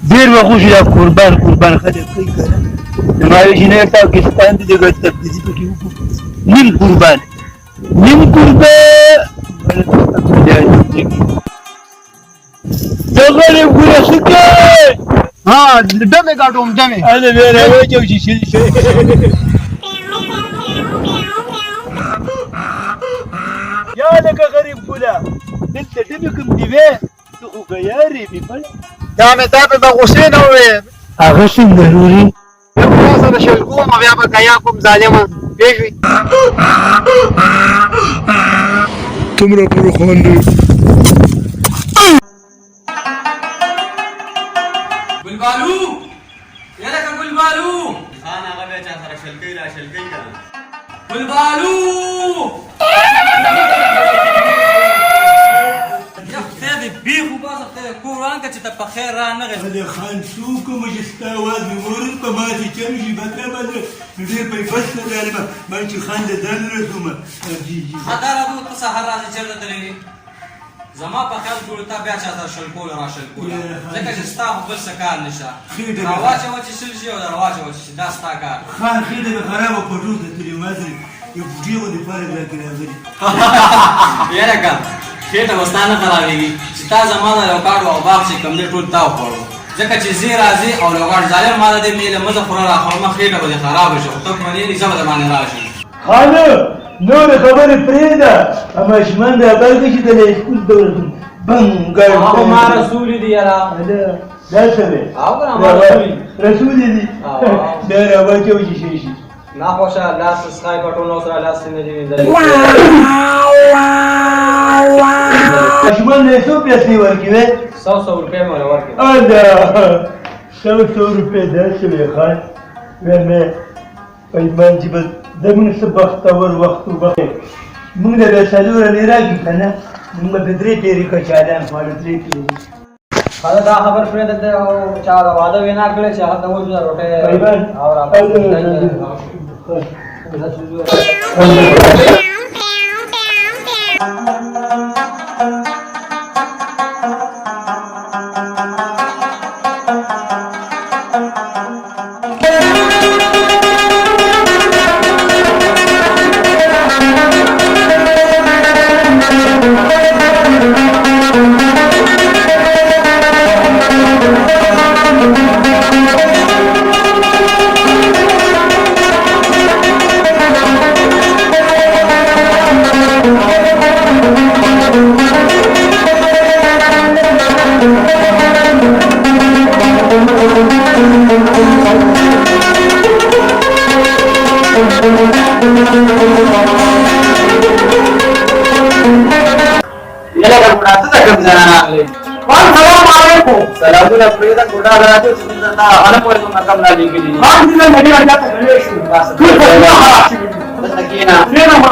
دیر وخوش یا قربان خدای کوي کنه نمایش نه پاکستان دې دغه تبدیلی پکې وکړو نیم قربان دغه ګوره سکه ها دمه کاټوم دمه اله ویره وځو چې یا لکه غریب ګوله دلته دې کوم دی وې ته خو غیارې می په دا مې تا په غوسه نه وې هغه څنګه ضروري یو تاسو د شلګو ما بیا به کیا کوم ظالما پیښوي تمره پر خوانې ګلبالو یاره کا ګلبالو خان هغه بیا چا سره شلګي کا ګلبالو بيخو بازخ قرآن که چه تا خیر را نغی هذا خان سوق مجستاوات مورد بماتي كمشي بتلبد ندير بيفسد دارما ما انت خان درسوما خطر ابو تصحر راځي چرته درې زما په خیال جوړتا بیا چا سره شلکول ځکه چې ستا خپل سکار نشه راواچه چې شل شي او راواچه چې دا ستا کار خان خېده به خرابه پټو ته تلې مازري یو بډیو دې فرق راکړي غري یاره کا خېټه وستانه خرابېږي چې تا زمانه یو کاټ او باغ چې کوم دې ټول تا وخوړو ځکه چې زی راځي او لوګاټ ظالم ماده دې میله مزه خوره راخور ما خېټه به خراب شي ته په دې ځبه د باندې راشي خانه نور خبرې پرېږده اما شمن د بل کې د سکول دور بنګر هغه ما رسول دی یاره دا څه دی هغه ما رسول دی دا راوچو شي ناخوشه لاس سکای پټونو سره لاس نه دی ویندل شمن نه څو پیسې ورکوي 100 روپے مې ورکړي الله 100 روپے دا څه وی خان ورمه پېمان چې بل دمن سبخت اور وخت موږ د سالور نه راګی کنه موږ په درې پیری کو چالان فالو درې پیری دا خبر پرې ده او چا دا واده وینا کړی چې هغه د وځه روټه او سلامونه پرېدا ګډا راځي چې دا انا په کوم رقم نه لیکلي ها دې نه مې راځه ته غلې شو بس ټول په ما راځي دا کینا نه ما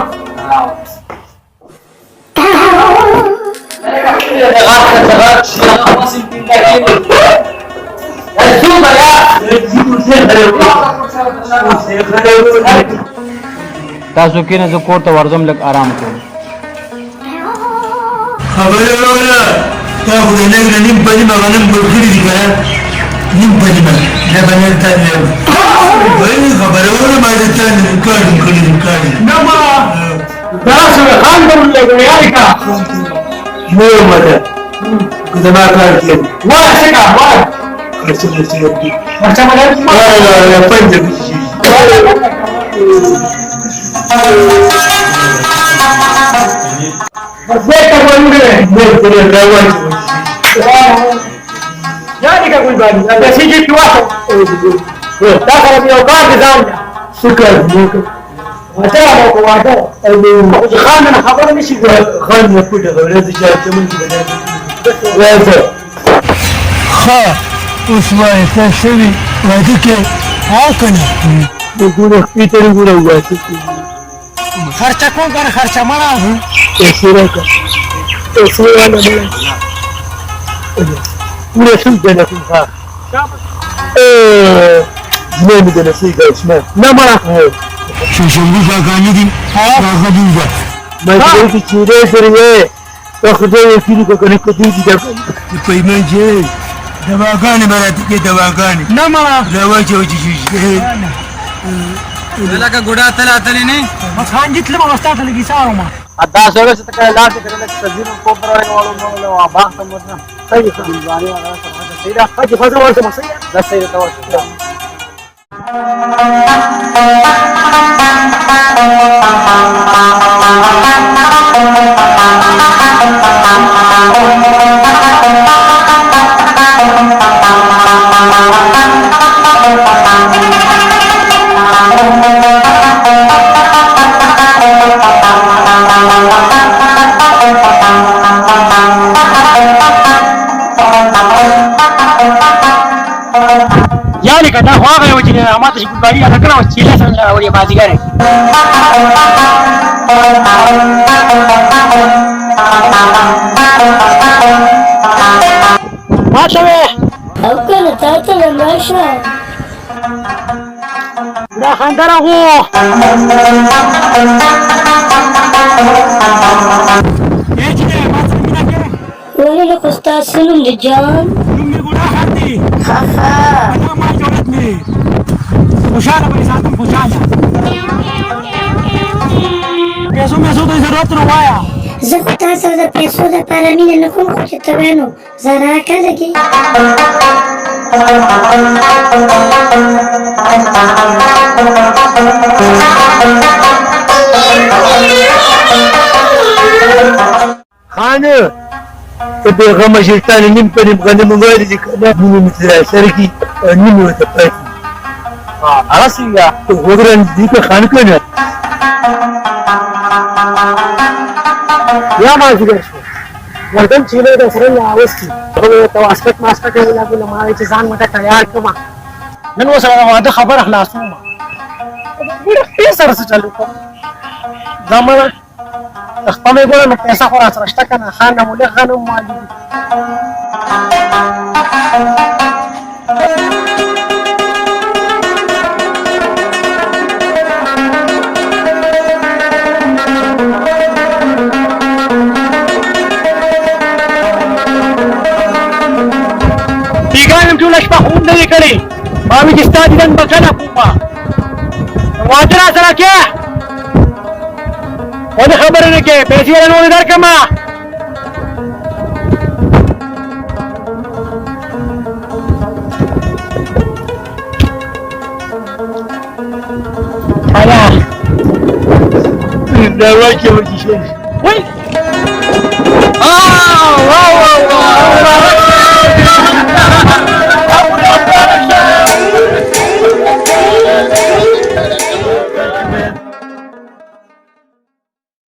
تاسو کې نه زه کور ته ورځم لږ آرام کوم خبره وره تا خو د نګ نیم پنځه غنم ګورګړي دي کنه نیم پنځه نه باندې تا نه وایي خبره وره ما دې ته نه کړی نه ما دا څه خان ته ولګو یاري کا مو مده زما کار کې واه څنګه واه څه دي ورته ما نه پنځه Aspetta quando Yanika Gulbani, até se de tuato. Tá com o meu carro zanga. Sucar, até a boca até. O Khan na khabar مش Khan ما كنت غير زي جات من كده. خا اسمع تشوي واديك هاكنا بقول پیتر ګورو واسه خرچه کوم کار خرچه مړه پیسې راکړه پیسې والا مړه پورا شو دنه کوم ښه زموږ د نسې ګاش نه مړه شوشنګو کاکانی دي هغه بوزه مجبور کی چیرې سره یې ته خدای یې کړي کو کنه کدی دي دا پیمن چې دواګانې براته کې دواګانې نه ما دوا چې وځي لکه ګډا تلې نه بس خان جتله ما واستاته لګي سارو ما دا سره چې تکه لاټ کړل چې سبزینو کو پرونه والو نو باغ ته مرنه صحیح ځاني هغه سره صحیح ده حاجی فاضل ورته ما صحیح ده صحیح ده ورته یعنی کدا هغه یو چې ماته شي ګاډي را کړو چې له څنګه راوړي بازیګر ماته او کنه تاته لمشه دا خندره هو ولی له کوستا سنم د جان می ګډا خاندي خخا انا ما جوړت می خوشاله به ساتم خوشاله پیسو مې زو د ضرورت نو وایا زه خو تاسو د پیسو د پاره مینه نه کوم خو چې ته وینو زرا کلګي خانه ته به غم شیطان نیم پنیم غنم وایي چې کله نیم تر سره کی نیم وته پاتې هغه څنګه ته وګورئ دې په خان کنه یا ما ذکر شو ورته چې له سره نه اوسې ته واسکت ماسکت ولا ګل ما چې ځان مته تیار کما نن وسره واده خبر خلاصوم ډېر سره څه چالو کوم زمانه خپل ګور نو پیسې خو را سره شته کنه خان نه مولې غنم مالي بیگانم ټول شپه خوب نه کړی ما وی چې ستا دې نن بکنه کومه واده را سره کې ولې خبره نه کې پیسې نه درکما آیا دا واکه وځي وای